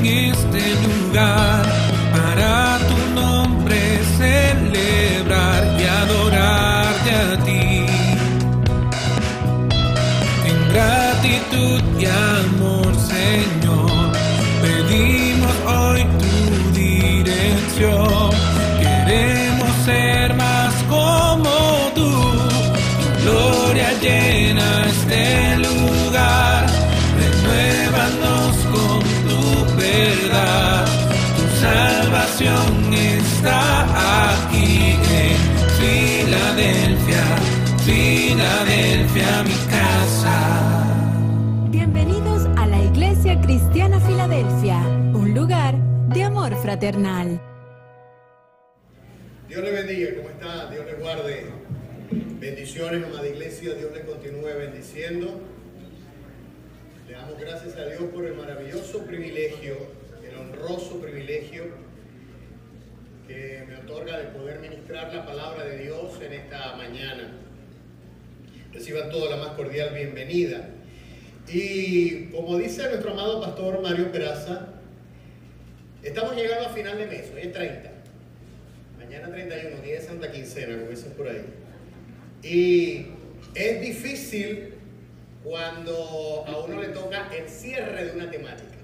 este lugar para tu nombre celebrar y adorarte a ti. En gratitud y amor, Señor, pedimos hoy tu dirección. Queremos ser más como tú. Tu gloria llena este lugar. Renuévanos con tu verdad. Tu salvación está aquí en Filadelfia, Filadelfia, mi casa. Bienvenidos a la Iglesia Cristiana Filadelfia, un lugar de amor fraternal. Dios le bendiga, ¿cómo está? Dios le guarde. Bendiciones, amada iglesia, Dios le continúe bendiciendo. Le damos gracias a Dios por el maravilloso privilegio, el honroso privilegio que me otorga de poder ministrar la palabra de Dios en esta mañana. Reciban toda la más cordial bienvenida. Y como dice nuestro amado pastor Mario Peraza, estamos llegando a final de mes, hoy es 30. Mañana 31, día de Santa Quincena, como dicen por ahí. Y es difícil cuando a uno le toca el cierre de una temática.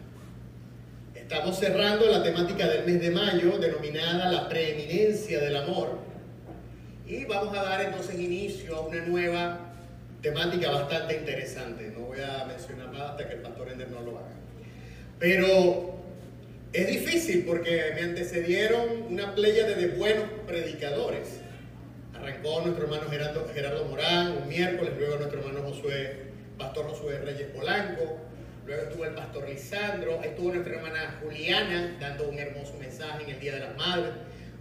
Estamos cerrando la temática del mes de mayo, denominada la preeminencia del amor. Y vamos a dar entonces inicio a una nueva temática bastante interesante. No voy a mencionar nada hasta que el pastor Ender no lo haga. Pero es difícil porque me antecedieron una pléyade de buenos predicadores. Arrancó nuestro hermano Gerardo Morán un miércoles, luego nuestro hermano Pastor Josué Reyes Polanco, luego estuvo el pastor Lisandro, estuvo nuestra hermana Juliana dando un hermoso mensaje en el Día de las Madres,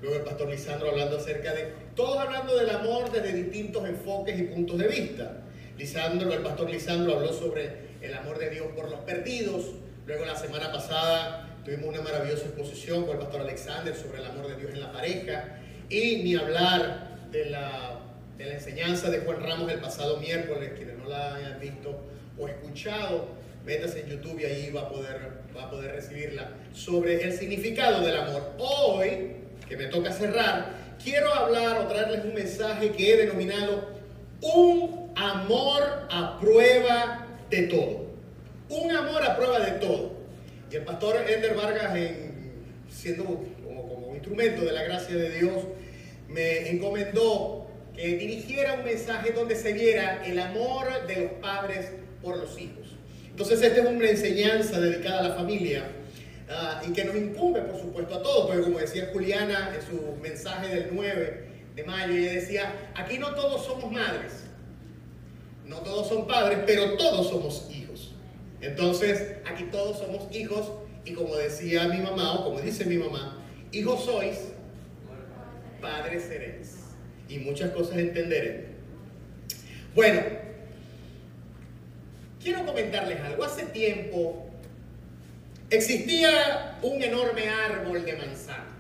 luego el pastor Lisandro hablando acerca de, todos hablando del amor desde distintos enfoques y puntos de vista. El pastor Lisandro habló sobre el amor de Dios por los perdidos, luego la semana pasada tuvimos una maravillosa exposición con el pastor Alexander sobre el amor de Dios en la pareja, y ni hablar de la enseñanza de Juan Ramos el pasado miércoles. Quienes no la hayan visto o escuchado, métase en YouTube y ahí va a poder recibirla, sobre el significado del amor. Hoy, que me toca cerrar, quiero hablar o traerles un mensaje que he denominado un amor a prueba de todo. Un amor a prueba de todo. Y el pastor Ender Vargas, siendo como instrumento de la gracia de Dios, me encomendó que dirigiera un mensaje donde se viera el amor de los padres por los hijos. Entonces esta es una enseñanza dedicada a la familia y que nos incumbe, por supuesto, a todos, porque como decía Juliana en su mensaje del 9 de mayo, ella decía, aquí no todos somos madres, no todos son padres, pero todos somos hijos. Entonces aquí todos somos hijos, y como decía mi mamá, o como dice mi mamá, hijos sois, padres seréis, y muchas cosas entenderemos. Bueno, quiero comentarles algo. Hace tiempo existía un enorme árbol de manzana,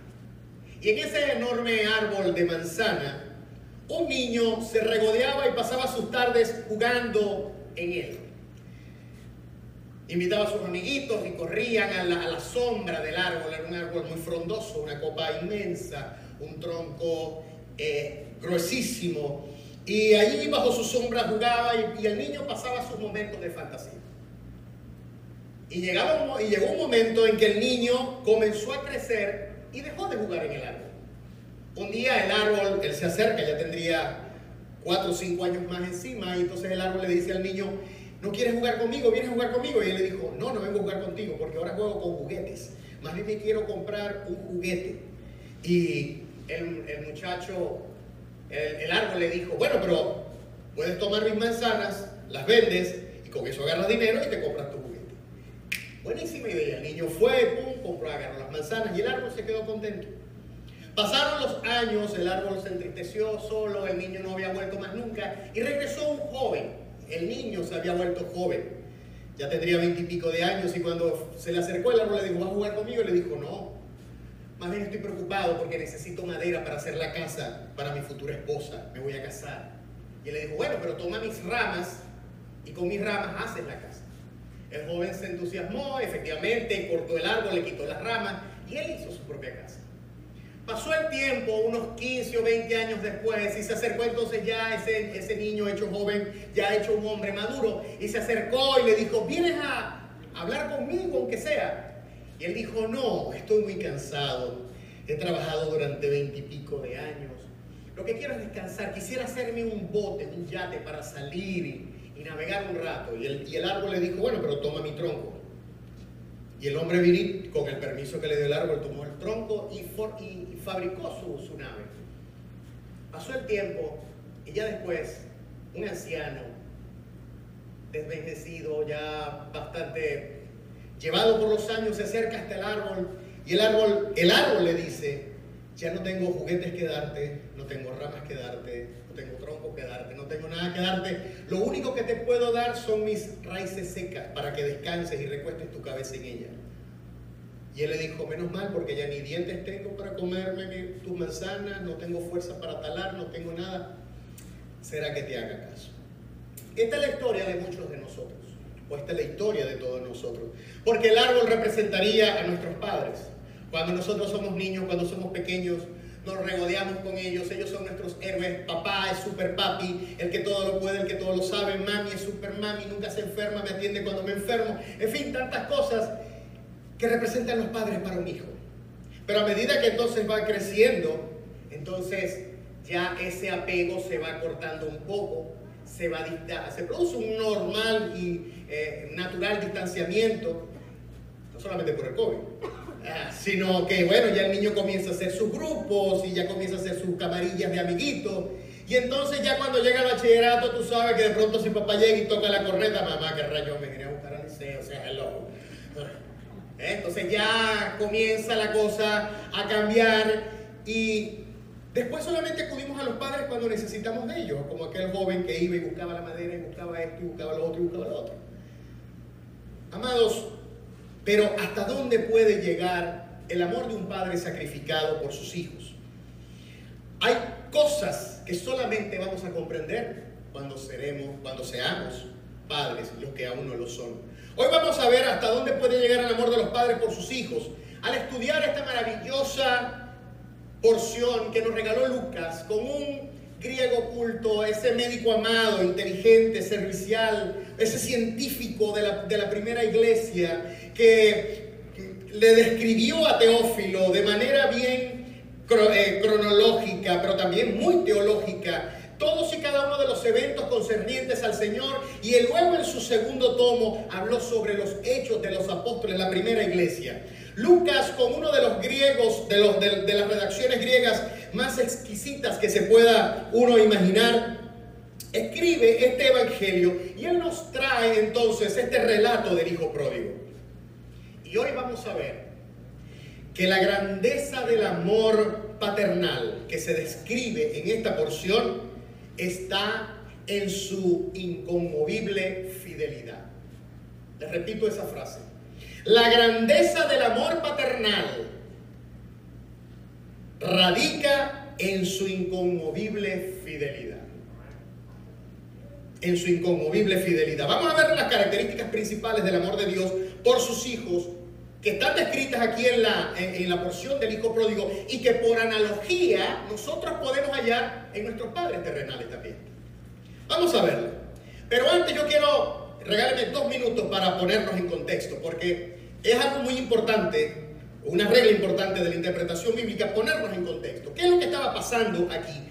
y en ese enorme árbol de manzana un niño se regodeaba y pasaba sus tardes jugando en él. Invitaba a sus amiguitos y corrían a la sombra del árbol. Era un árbol muy frondoso, una copa inmensa, un tronco gruesísimo, y allí bajo su sombra jugaba, y el niño pasaba sus momentos de fantasía. Y llegó un momento en que el niño comenzó a crecer y dejó de jugar en el árbol. Un día el árbol, él se acerca, ya tendría 4 o 5 años más encima, y entonces el árbol le dice al niño, ¿no quieres jugar conmigo? ¿Vienes a jugar conmigo? Y él le dijo, no vengo a jugar contigo, porque ahora juego con juguetes. Más bien me quiero comprar un juguete. Y el muchacho, el árbol le dijo, bueno, pero puedes tomar mis manzanas, las vendes, y con eso agarras dinero y te compras tu juguete. Buenísima idea. El niño fue, compró, agarró las manzanas, y el árbol se quedó contento. Pasaron los años, el árbol se entristeció solo, el niño no había vuelto más nunca, y regresó un joven. El niño se había vuelto joven, ya tendría 20 y pico de años, y cuando se le acercó el árbol le dijo, ¿vas a jugar conmigo? Y le dijo, no, más bien estoy preocupado porque necesito madera para hacer la casa para mi futura esposa, me voy a casar. Y él le dijo, bueno, pero toma mis ramas y con mis ramas haces la casa. El joven se entusiasmó, efectivamente, cortó el árbol, le quitó las ramas y él hizo su propia casa. Pasó el tiempo, unos 15 o 20 años después, y se acercó entonces ya ese niño hecho joven, ya hecho un hombre maduro, y se acercó y le dijo: ¿vienes a hablar conmigo, aunque sea? Y él dijo: no, estoy muy cansado, he trabajado durante 20 y pico de años, lo que quiero es descansar, quisiera hacerme un bote, un yate para salir y navegar un rato. Y el árbol le dijo: bueno, pero toma mi tronco. Y el hombre vino, con el permiso que le dio el árbol, tomó el tronco y fabricó su nave. Pasó el tiempo y ya después un anciano, desvejecido, ya bastante llevado por los años, se acerca hasta el árbol y el árbol le dice: ya no tengo juguetes que darte, no tengo ramas que darte, no tengo tronco que darte, no tengo nada que darte. Lo único que te puedo dar son mis raíces secas para que descanses y recuestes tu cabeza en ella. Y él le dijo: menos mal, porque ya ni dientes tengo para comerme tus manzanas, no tengo fuerza para talar, no tengo nada. ¿Será que te haga caso? Esta es la historia de muchos de nosotros, o esta es la historia de todos nosotros, porque el árbol representaría a nuestros padres. Cuando nosotros somos niños, cuando somos pequeños, nos regodeamos con ellos son nuestros héroes. Papá es super papi, el que todo lo puede, el que todo lo sabe. Mami es super mami, nunca se enferma, me atiende cuando me enfermo. En fin, tantas cosas que representan los padres para un hijo. Pero a medida que entonces va creciendo, entonces ya ese apego se va cortando un poco, se produce un normal y natural distanciamiento, no solamente por el COVID, sino que bueno, ya el niño comienza a hacer sus grupos y ya comienza a hacer sus camarillas de amiguitos. Y entonces ya cuando llega el bachillerato, tú sabes que de pronto si papá llega y toca la corneta: mamá, qué rayo, me quería buscar al liceo, o sea, hello. Entonces ya comienza la cosa a cambiar y después solamente acudimos a los padres cuando necesitamos de ellos, como aquel joven que iba y buscaba la madera y buscaba esto y buscaba lo otro y buscaba lo otro. Amados, pero ¿hasta dónde puede llegar el amor de un padre sacrificado por sus hijos? Hay cosas que solamente vamos a comprender cuando seamos padres, los que aún no lo son. Hoy vamos a ver hasta dónde puede llegar el amor de los padres por sus hijos, al estudiar esta maravillosa porción que nos regaló Lucas con un griego culto, ese médico amado, inteligente, servicial, ese científico de la primera iglesia que le describió a Teófilo de manera bien cronológica, pero también muy teológica, todos y cada uno de los eventos concernientes al Señor, y luego en su segundo tomo habló sobre los hechos de los apóstoles, la primera iglesia. Lucas, con uno de los griegos, de las redacciones griegas más exquisitas que se pueda uno imaginar, escribe este evangelio y él nos trae entonces este relato del hijo pródigo. Y hoy vamos a ver que la grandeza del amor paternal que se describe en esta porción está en su inconmovible fidelidad. Les repito esa frase: la grandeza del amor paternal radica en su inconmovible fidelidad. En su inconmovible fidelidad. Vamos a ver las características principales del amor de Dios por sus hijos, que están descritas aquí en la porción del hijo pródigo y que por analogía nosotros podemos hallar en nuestros padres terrenales también. Vamos a verlo. Pero antes yo quiero, regálenme 2 minutos para ponernos en contexto, porque es algo muy importante, una regla importante de la interpretación bíblica, ponernos en contexto. ¿Qué es lo que estaba pasando aquí?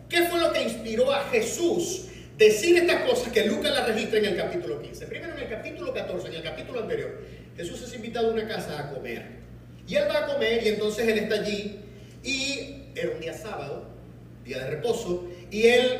¿Qué fue lo que inspiró a Jesús decir estas cosas que Lucas las registra en el capítulo 15? Primero en el capítulo 14, en el capítulo anterior, Jesús es invitado a una casa a comer. Y él va a comer y entonces él está allí y era un día sábado, día de reposo, y él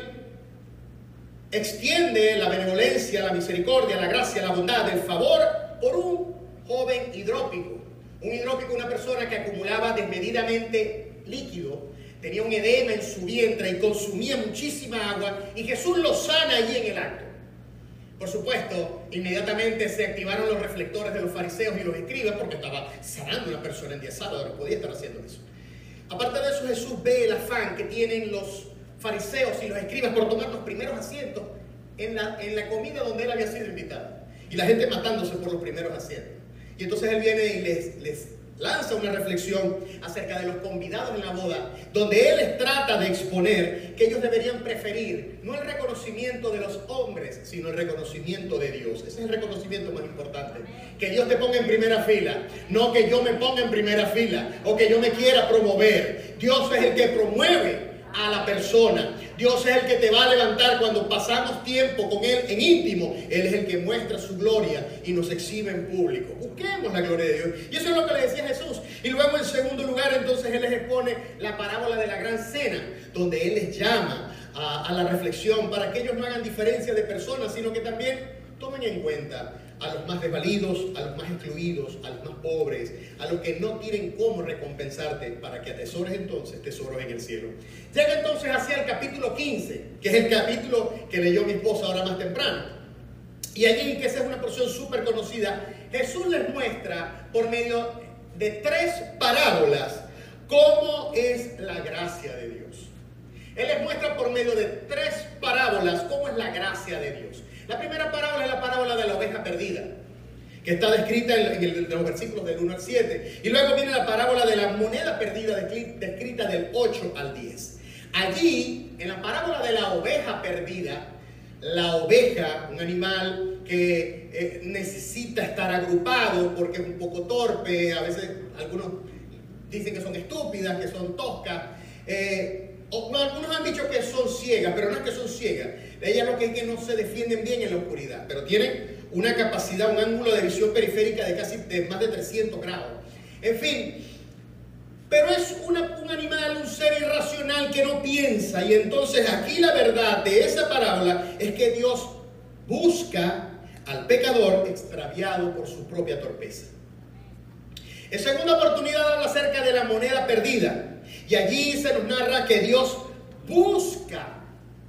extiende la benevolencia, la misericordia, la gracia, la bondad, el favor por un joven hidrópico. Un hidrópico, una persona que acumulaba desmedidamente líquido, tenía un edema en su vientre y consumía muchísima agua, y Jesús lo sana allí en el acto. Por supuesto, inmediatamente se activaron los reflectores de los fariseos y los escribas, porque estaba sanando a una persona en día sábado, no podía estar haciendo eso. Aparte de eso, Jesús ve el afán que tienen los fariseos y los escribas por tomar los primeros asientos en la comida donde él había sido invitado. y la gente matándose por los primeros asientos. Y entonces él viene y les lanza una reflexión acerca de los convidados en la boda, donde él les trata de exponer que ellos deberían preferir no el reconocimiento de los hombres, sino el reconocimiento de Dios. Ese es el reconocimiento más importante. Que Dios te ponga en primera fila, no que yo me ponga en primera fila o que yo me quiera promover. Dios es el que promueve a la persona. Dios es el que te va a levantar cuando pasamos tiempo con Él en íntimo. Él es el que muestra su gloria y nos exhibe en público. Busquemos la gloria de Dios. Y eso es lo que le decía Jesús. Y luego en segundo lugar, entonces Él les expone la parábola de la gran cena, donde Él les llama a la reflexión para que ellos no hagan diferencia de personas, sino que también tomen en cuenta a los más desvalidos, a los más excluidos, a los más pobres, a los que no tienen cómo recompensarte, para que atesores entonces tesoros en el cielo. Llega entonces hacia el capítulo 15, que es el capítulo que leyó mi esposa ahora más temprano. Y allí, que esa es una porción súper conocida, Jesús les muestra por medio de 3 parábolas cómo es la gracia de Dios. Él les muestra por medio de 3 parábolas cómo es la gracia de Dios. La primera parábola es la parábola de la oveja perdida, que está descrita en los versículos del 1 al 7. Y luego viene la parábola de la moneda perdida, descrita del 8 al 10. Allí, en la parábola de la oveja perdida, la oveja, un animal que necesita estar agrupado porque es un poco torpe, a veces algunos dicen que son estúpidas, que son toscas, algunos han dicho que son ciegas, pero no es que son ciegas. Ellas lo que es que no se defienden bien en la oscuridad, pero tienen una capacidad, un ángulo de visión periférica de más de 300 grados. En fin, pero es un animal, un ser irracional que no piensa. Y entonces aquí la verdad de esa parábola es que Dios busca al pecador extraviado por su propia torpeza. En segunda oportunidad habla acerca de la moneda perdida. Y allí se nos narra que Dios busca,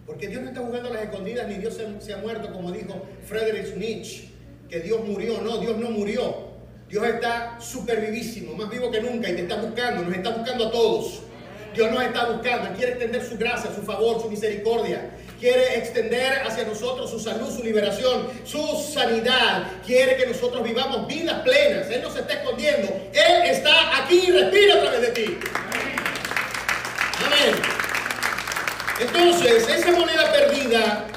porque Dios no está jugando a las escondidas, ni Dios se ha muerto, como dijo Friedrich Nietzsche, que Dios murió. No, Dios no murió. Dios está súper vivísimo, más vivo que nunca, y te está buscando, nos está buscando a todos. Dios nos está buscando, quiere extender su gracia, su favor, su misericordia. Quiere extender hacia nosotros su salud, su liberación, su sanidad. Quiere que nosotros vivamos vidas plenas. Él no se está escondiendo. Él está aquí y respira a través de ti. Amén. Entonces, esa moneda perdida,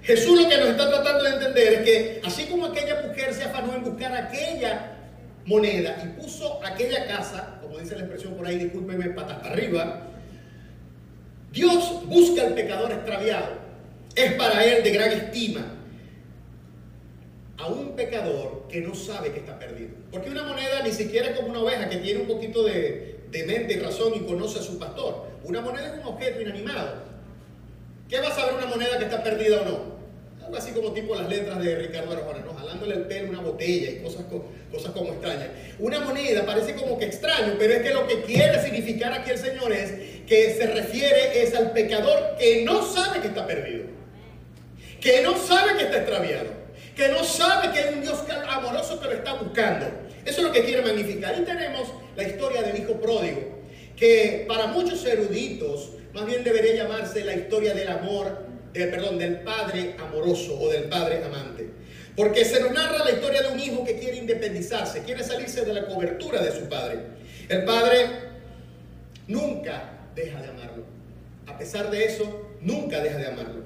Jesús lo que nos está tratando de entender es que así como aquella mujer se afanó en buscar aquella moneda y puso aquella casa, como dice la expresión por ahí, discúlpeme, patas para arriba, Dios busca al pecador extraviado. Es para Él de gran estima a un pecador que no sabe que está perdido. Porque una moneda ni siquiera es como una oveja que tiene un poquito de mente y razón y conoce a su pastor. Una moneda es un objeto inanimado. ¿Qué va a saber una moneda que está perdida o no? Algo así como tipo las letras de Ricardo Arjona, ¿no? Jalándole el pelo a una botella y cosas como extrañas. Una moneda parece como que extraño, pero es que lo que quiere significar aquí el Señor es que se refiere es al pecador que no sabe que está perdido, que no sabe que está extraviado, que no sabe que hay un Dios amoroso que lo está buscando. Eso es lo que quiere magnificar. Y tenemos la historia del hijo pródigo, que para muchos eruditos más bien debería llamarse la historia del del padre amoroso o del padre amante. Porque se nos narra la historia de un hijo que quiere independizarse, quiere salirse de la cobertura de su padre. El padre nunca deja de amarlo. A pesar de eso, nunca deja de amarlo.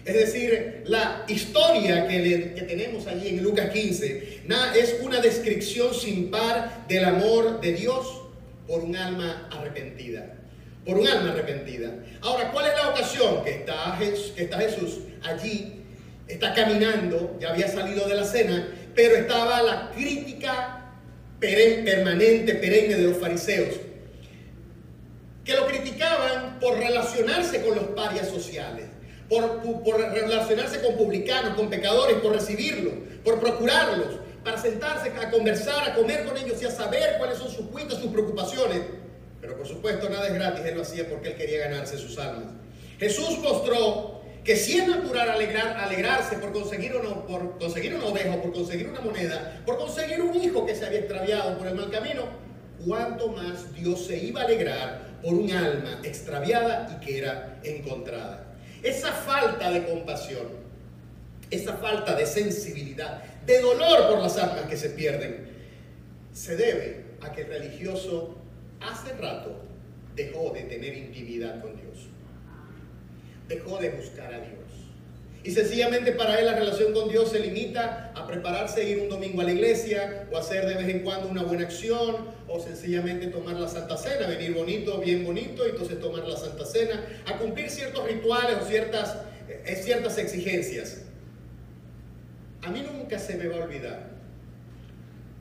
Es decir, la historia que tenemos allí en Lucas 15 es una descripción sin par del amor de Dios por un alma arrepentida. Por un alma arrepentida. Ahora, ¿cuál es la ocasión? Que está Jesús allí, está caminando, ya había salido de la cena, pero estaba la crítica perenne de los fariseos, que lo criticaban por relacionarse con los parias sociales, por relacionarse con publicanos, con pecadores, por recibirlos, por procurarlos, para sentarse a conversar, a comer con ellos y a saber cuáles son sus cuitas, sus preocupaciones. Pero por supuesto nada es gratis, Él lo hacía porque Él quería ganarse sus almas. Jesús mostró que si es natural alegrarse por conseguir una oveja, o por conseguir una moneda, por conseguir un hijo que se había extraviado por el mal camino, cuánto más Dios se iba a alegrar por un alma extraviada y que era encontrada. Esa falta de compasión, esa falta de sensibilidad de dolor por las almas que se pierden, se debe a que el religioso hace rato dejó de tener intimidad con Dios. Dejó de buscar a Dios. Y sencillamente para él la relación con Dios se limita a prepararse, ir un domingo a la iglesia, o hacer de vez en cuando una buena acción, o sencillamente tomar la Santa Cena, venir bonito, bien bonito, y entonces tomar la Santa Cena, a cumplir ciertos rituales o ciertas exigencias. A mí nunca se me va a olvidar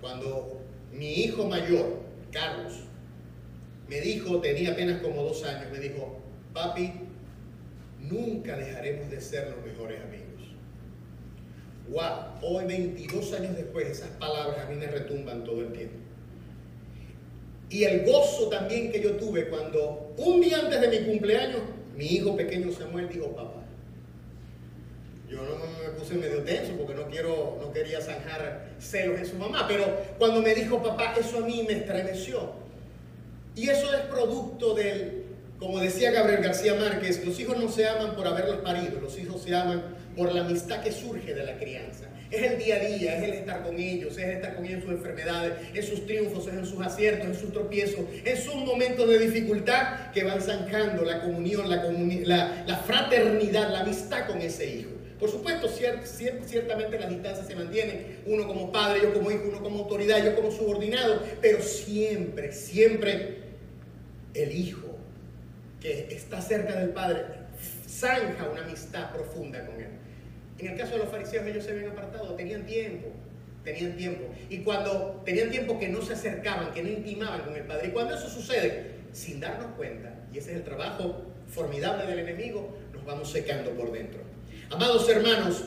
cuando mi hijo mayor, Carlos, me dijo, tenía apenas como 2 años, me dijo: papi, nunca dejaremos de ser los mejores amigos. Wow, hoy 22 años después, esas palabras a mí me retumban todo el tiempo. Y el gozo también que yo tuve cuando un día antes de mi cumpleaños, mi hijo pequeño Samuel dijo: papá. Yo no me puse medio tenso porque no quería zanjar celos en su mamá, pero cuando me dijo papá, eso a mí me estremeció. Y eso es producto del, como decía Gabriel García Márquez, los hijos no se aman por haberlos parido, los hijos se aman por la amistad que surge de la crianza. Es el día a día, es el estar con ellos, es el estar con ellos en sus enfermedades, en sus triunfos, en sus aciertos, en sus tropiezos, en sus momentos de dificultad que van zanjando la comunión, la fraternidad, la amistad con ese hijo. Por supuesto, ciertamente las distancias se mantienen, uno como padre, yo como hijo, uno como autoridad, yo como subordinado, pero siempre, siempre el hijo que está cerca del padre zanja una amistad profunda con él. En el caso de los fariseos, ellos se habían apartado, tenían tiempo, y cuando tenían tiempo que no se acercaban, que no intimaban con el padre, y cuando eso sucede, sin darnos cuenta, y ese es el trabajo formidable del enemigo, nos vamos secando por dentro. Amados hermanos,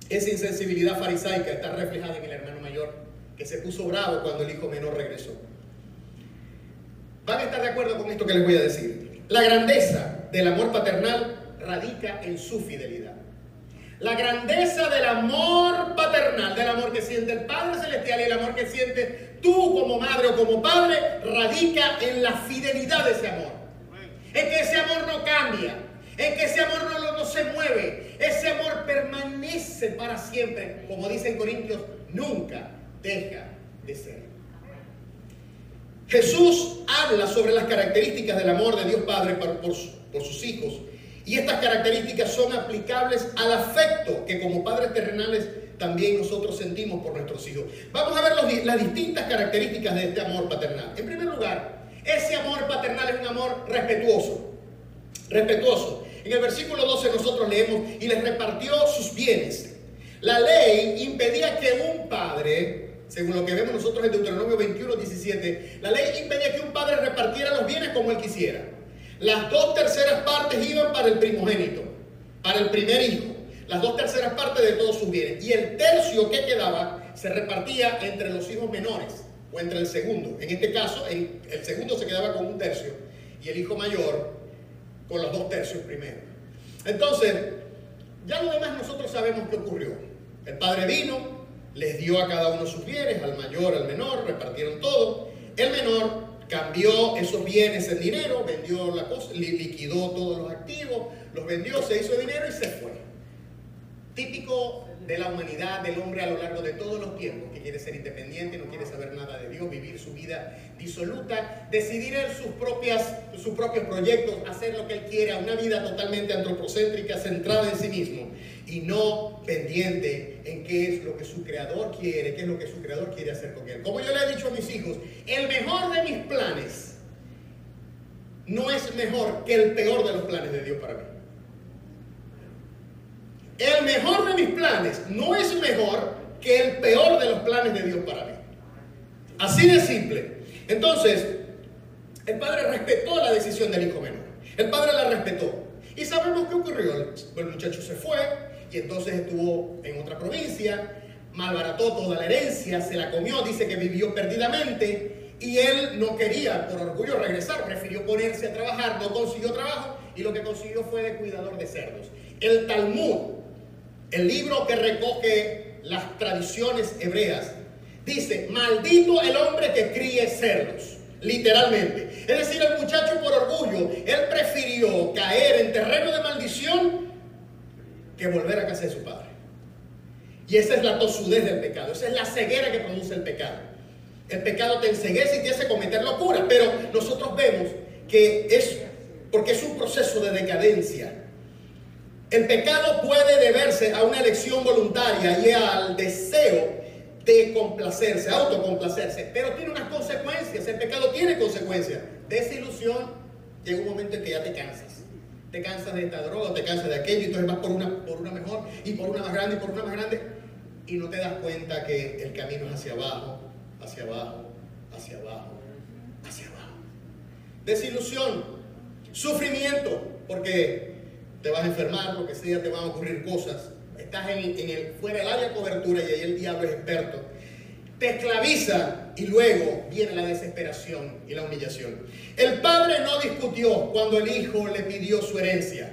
esa insensibilidad farisaica está reflejada en el hermano mayor, que se puso bravo cuando el hijo menor regresó. Van a estar de acuerdo con esto que les voy a decir. La grandeza del amor paternal radica en su fidelidad. La grandeza del amor paternal, del amor que siente el Padre Celestial y el amor que siente tú como madre o como padre, radica en la fidelidad de ese amor. En que ese amor no cambia, en que ese amor no se mueve, ese amor permanece para siempre. Como dice en Corintios, nunca deja de ser. Jesús habla sobre las características del amor de Dios Padre por sus hijos. Y estas características son aplicables al afecto que como padres terrenales también nosotros sentimos por nuestros hijos. Vamos a ver las distintas características de este amor paternal. En primer lugar, ese amor paternal es un amor respetuoso. Respetuoso. En el versículo 12 nosotros leemos: y les repartió sus bienes. La ley impedía que un padre, según lo que vemos nosotros en Deuteronomio 21, 17, la ley impedía que un padre repartiera los bienes como él quisiera. Las 2/3 partes iban para el primogénito, para el primer hijo. Las 2/3 partes de todos sus bienes. Y el tercio que quedaba se repartía entre los hijos menores o entre el segundo. En este caso, el segundo se quedaba con 1/3 y el hijo mayor con los 2/3 primero. Entonces, ya lo demás nosotros sabemos qué ocurrió. El padre vino, les dio a cada uno sus bienes, al mayor, al menor, repartieron todo. El menor cambió esos bienes en dinero, vendió la cosa, liquidó todos los activos, los vendió, se hizo dinero y se fue. Típico de la humanidad, del hombre a lo largo de todos los tiempos, que quiere ser independiente, no quiere saber nada de Dios, vivir su vida disoluta, decidir él sus propios proyectos, hacer lo que él quiera, una vida totalmente antropocéntrica, centrada en sí mismo y no pendiente en qué es lo que su creador quiere, qué es lo que su creador quiere hacer con él. Como yo le he dicho a mis hijos, el mejor de mis planes no es mejor que el peor de los planes de Dios para mí. El mejor de mis planes no es mejor que el peor de los planes de Dios para mí. Así de simple. Entonces, el padre respetó la decisión del hijo menor. El padre la respetó. Y sabemos qué ocurrió. El muchacho se fue y entonces estuvo en otra provincia, malbarató toda la herencia, se la comió, dice que vivió perdidamente y él no quería, por orgullo, regresar, prefirió ponerse a trabajar, no consiguió trabajo y lo que consiguió fue de cuidador de cerdos. El Talmud, el libro que recoge las tradiciones hebreas, dice: maldito el hombre que críe cerdos, literalmente. Es decir, el muchacho por orgullo, él prefirió caer en terreno de maldición que volver a casa de su padre. Y esa es la tosudez del pecado. Esa es la ceguera que produce el pecado. El pecado te enceguece y te hace cometer locura. Pero nosotros vemos que es porque es un proceso de decadencia. El pecado puede deberse a una elección voluntaria y al deseo de complacerse, autocomplacerse. Pero tiene unas consecuencias. El pecado tiene consecuencias. Desilusión. Llega un momento en que ya te cansas. Te cansas de esta droga, te cansas de aquello, y entonces vas por una mejor, y por una más grande, y por una más grande, y no te das cuenta que el camino es hacia abajo, hacia abajo, hacia abajo, hacia abajo. Desilusión, sufrimiento, porque te vas a enfermar, lo que sea, te van a ocurrir cosas. Estás fuera del área de cobertura y ahí el diablo es experto. Te esclaviza y luego viene la desesperación y la humillación. El padre no discutió cuando el hijo le pidió su herencia.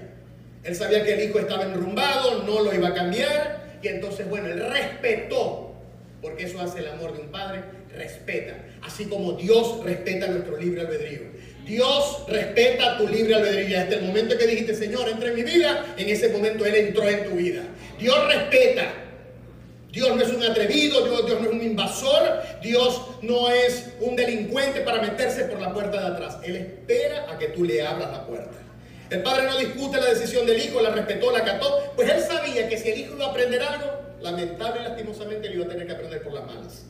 Él sabía que el hijo estaba enrumbado, no lo iba a cambiar, y entonces, bueno, él respetó, porque eso hace el amor de un padre, respeta. Así como Dios respeta nuestro libre albedrío. Dios respeta tu libre albedrío. Hasta el momento que dijiste, Señor, entra en mi vida, en ese momento Él entró en tu vida. Dios respeta. Dios no es un atrevido, Dios no es un invasor, Dios no es un delincuente para meterse por la puerta de atrás. Él espera a que tú le abras la puerta. El padre no discute la decisión del hijo, la respetó, la acató, pues él sabía que si el hijo iba a aprender algo, lamentable y lastimosamente lo iba a tener que aprender por las malas.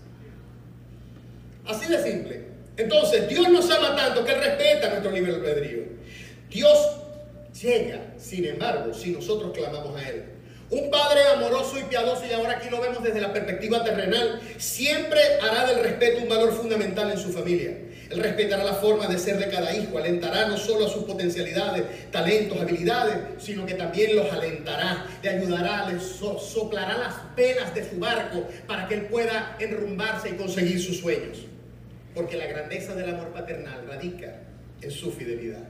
Así de simple. Entonces, Dios nos ama tanto que Él respeta nuestro libre albedrío. Dios llega, sin embargo, si nosotros clamamos a Él. Un padre amoroso y piadoso, y ahora aquí lo vemos desde la perspectiva terrenal, siempre hará del respeto un valor fundamental en su familia. Él respetará la forma de ser de cada hijo, alentará no solo a sus potencialidades, talentos, habilidades, sino que también los alentará, le ayudará, le soplará las velas de su barco para que él pueda enrumbarse y conseguir sus sueños. Porque la grandeza del amor paternal radica en su fidelidad.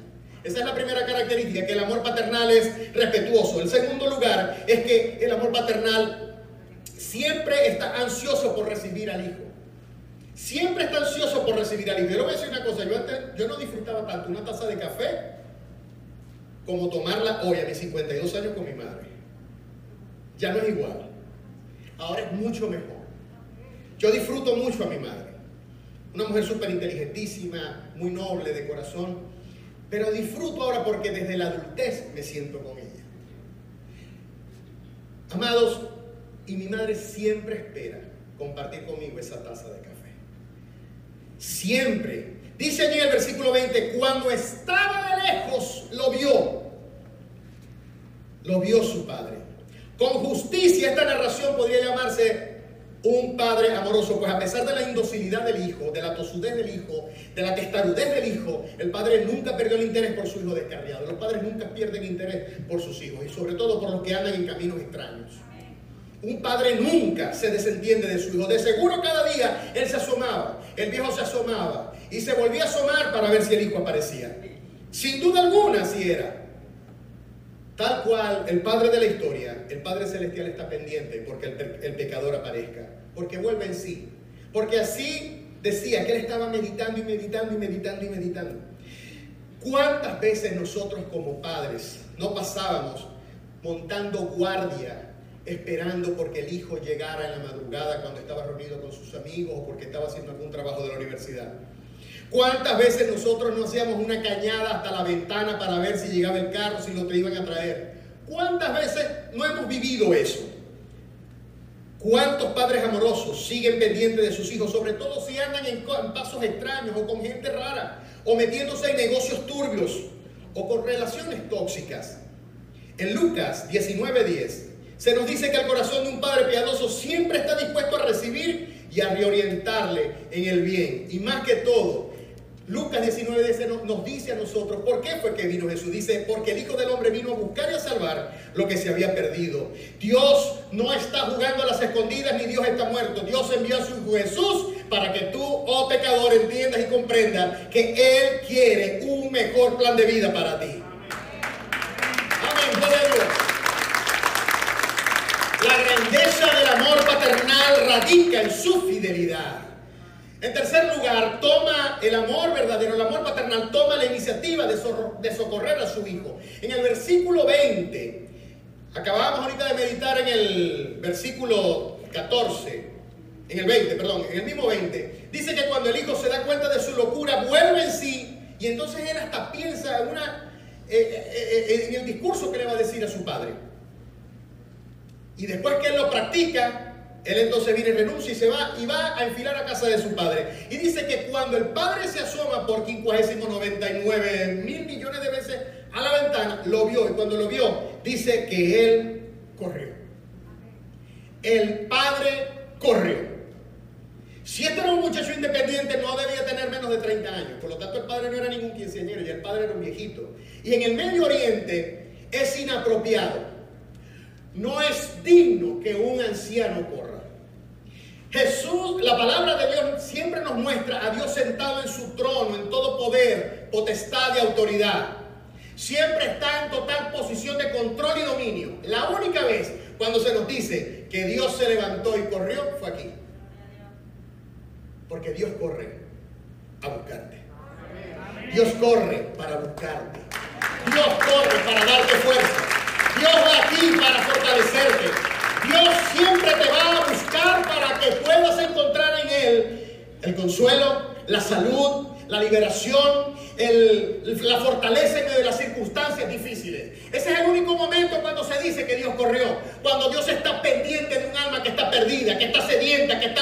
Esa es la primera característica, que el amor paternal es respetuoso. El segundo lugar es que el amor paternal siempre está ansioso por recibir al hijo. Siempre está ansioso por recibir al hijo. Yo le voy a decir una cosa, yo no disfrutaba tanto una taza de café como tomarla hoy a mis 52 años con mi madre. Ya no es igual. Ahora es mucho mejor. Yo disfruto mucho a mi madre. Una mujer súper inteligentísima, muy noble de corazón. Pero disfruto ahora porque desde la adultez me siento con ella. Amados, y mi madre siempre espera compartir conmigo esa taza de café. Siempre. Dice allí en el versículo 20, cuando estaba de lejos lo vio. Lo vio su padre. Con justicia esta narración podría llamarse un padre amoroso, pues a pesar de la indocilidad del hijo, de la tosudez del hijo, de la testarudez del hijo, el padre nunca perdió el interés por su hijo descarriado. Los padres nunca pierden interés por sus hijos, y sobre todo por los que andan en caminos extraños. Un padre nunca se desentiende de su hijo. De seguro cada día él se asomaba, el viejo se asomaba y se volvía a asomar para ver si el hijo aparecía. Sin duda alguna así era. Tal cual el Padre de la historia, el Padre Celestial está pendiente porque el pecador aparezca, porque vuelve en sí. Porque así decía que él estaba meditando y meditando y meditando y meditando. ¿Cuántas veces nosotros como padres no pasábamos montando guardia, esperando porque el hijo llegara en la madrugada cuando estaba reunido con sus amigos o porque estaba haciendo algún trabajo de la universidad? ¿Cuántas veces nosotros no hacíamos una cañada hasta la ventana para ver si llegaba el carro, si lo iban a traer? ¿Cuántas veces no hemos vivido eso? ¿Cuántos padres amorosos siguen pendientes de sus hijos, sobre todo si andan en pasos extraños o con gente rara, o metiéndose en negocios turbios o con relaciones tóxicas? En Lucas 19:10 se nos dice que el corazón de un padre piadoso siempre está dispuesto a recibir y a reorientarle en el bien. Y más que todo, Lucas 19:10 nos dice a nosotros por qué fue que vino Jesús. Dice, porque el Hijo del Hombre vino a buscar y a salvar lo que se había perdido. Dios no está jugando a las escondidas, ni Dios está muerto. Dios envió a su Hijo Jesús para que tú, oh pecador, entiendas y comprendas que Él quiere un mejor plan de vida para ti. Amén, gloria a Dios. La grandeza del amor paternal radica en su fidelidad. En tercer lugar, toma el amor verdadero, el amor paternal toma la iniciativa de socorrer a su hijo. En el versículo 20, Acabábamos ahorita de meditar en el versículo 14, en el mismo 20. Dice que cuando el hijo se da cuenta de su locura, vuelve en sí, y entonces él hasta piensa en el discurso que le va a decir a su padre. Y después que él lo practica, él entonces viene y renuncia y va a enfilar a casa de su padre. Y dice que cuando el padre se asoma por 599.000 millones de veces a la ventana, lo vio. Y cuando lo vio, dice que él corrió. El padre corrió. Si este era un muchacho independiente, no debía tener menos de 30 años. Por lo tanto, el padre no era ningún quinceañero, ya el padre era un viejito. Y en el Medio Oriente es inapropiado. No es digno que un anciano corra. Jesús, la palabra de Dios siempre nos muestra a Dios sentado en su trono, en todo poder, potestad y autoridad. Siempre está en total posición de control y dominio. La única vez cuando se nos dice que Dios se levantó y corrió fue aquí. Porque Dios corre a buscarte. Dios corre para buscarte. Dios corre para darte fuerza. Dios va aquí para fortalecerte. Dios siempre te va a buscar para que puedas encontrar en Él el consuelo, la salud, la liberación, la fortaleza en medio de las circunstancias difíciles. Ese es el único momento cuando se dice que Dios corrió. Cuando Dios está pendiente de un alma que está perdida, que está sedienta, que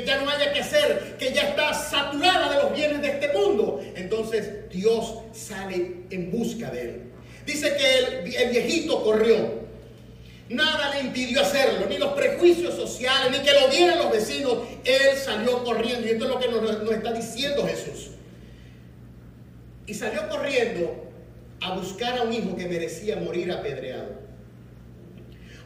ya no haya que hacer, que ya está saturada de los bienes de este mundo. Entonces Dios sale en busca de él. Dice que el viejito corrió. Nada le impidió hacerlo, ni los prejuicios sociales, ni que lo vieran los vecinos. Él salió corriendo, y esto es lo que nos está diciendo Jesús. Y salió corriendo a buscar a un hijo que merecía morir apedreado.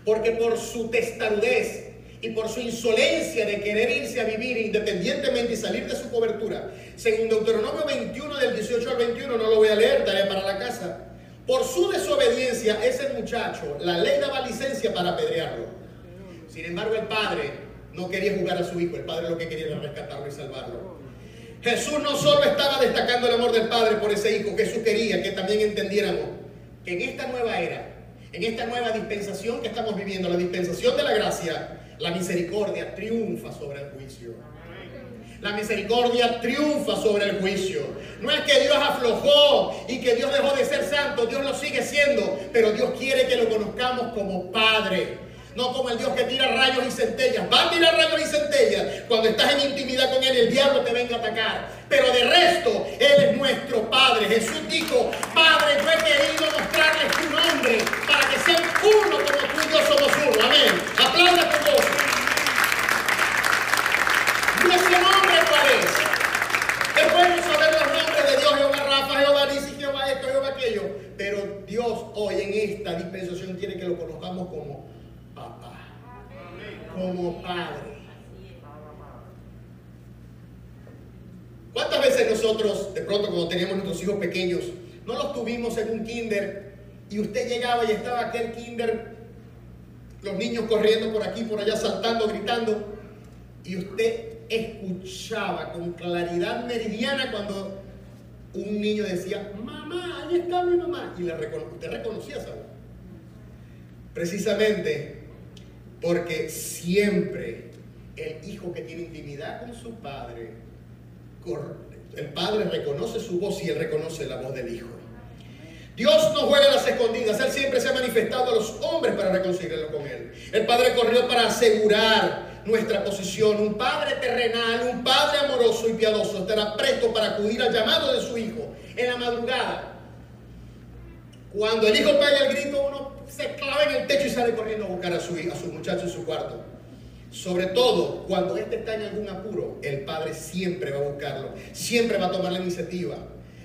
Porque por su testarudez y por su insolencia de querer irse a vivir independientemente y salir de su cobertura, según Deuteronomio 21, del 18 al 21, no lo voy a leer, tarea para la casa. Por su desobediencia, ese muchacho, la ley daba licencia para apedrearlo. Sin embargo, el padre no quería jugar a su hijo. El padre lo que quería era rescatarlo y salvarlo. Jesús no solo estaba destacando el amor del padre por ese hijo. Jesús quería que también entendiéramos que en esta nueva era, en esta nueva dispensación que estamos viviendo, la dispensación de la gracia, la misericordia triunfa sobre el juicio. La misericordia triunfa sobre el juicio. No es que Dios aflojó y que Dios dejó de ser santo. Dios lo sigue siendo, pero Dios quiere que lo conozcamos como Padre, no como el Dios que tira rayos y centellas. Va a tirar rayos y centellas cuando estás en intimidad con Él, el diablo te venga a atacar, pero de resto Él es nuestro Padre. Jesús dijo: Padre, yo he querido mostrarles tu nombre para que sean uno como tú y yo somos uno. Amén. Aplauda con gozo. ¿Y ese nombre cuál es? Es bueno saber los nombres de Dios: Jehová Rafa, Jehová Nisi, Jehová esto, Jehová aquello. Pero Dios hoy en esta dispensación quiere que lo conozcamos como Papá, como Padre. ¿Cuántas veces nosotros, de pronto cuando teníamos nuestros hijos pequeños, no los tuvimos en un kinder y usted llegaba y estaba aquel kinder, los niños corriendo por aquí, por allá, saltando, gritando, y usted escuchaba con claridad meridiana cuando un niño decía: mamá, ahí está mi mamá, y usted reconocía esa voz? Precisamente porque siempre el hijo que tiene intimidad con su padre, el padre reconoce su voz y él reconoce la voz del hijo. Dios no juega a las escondidas. Él siempre se ha manifestado a los hombres para reconciliarlo con Él. El Padre corrió para asegurar nuestra posición. Un Padre terrenal, un Padre amoroso y piadoso estará presto para acudir al llamado de su Hijo en la madrugada. Cuando el hijo pega el grito, uno se clava en el techo y sale corriendo a buscar a su muchacho en su cuarto. Sobre todo cuando éste está en algún apuro, el Padre siempre va a buscarlo, siempre va a tomar la iniciativa.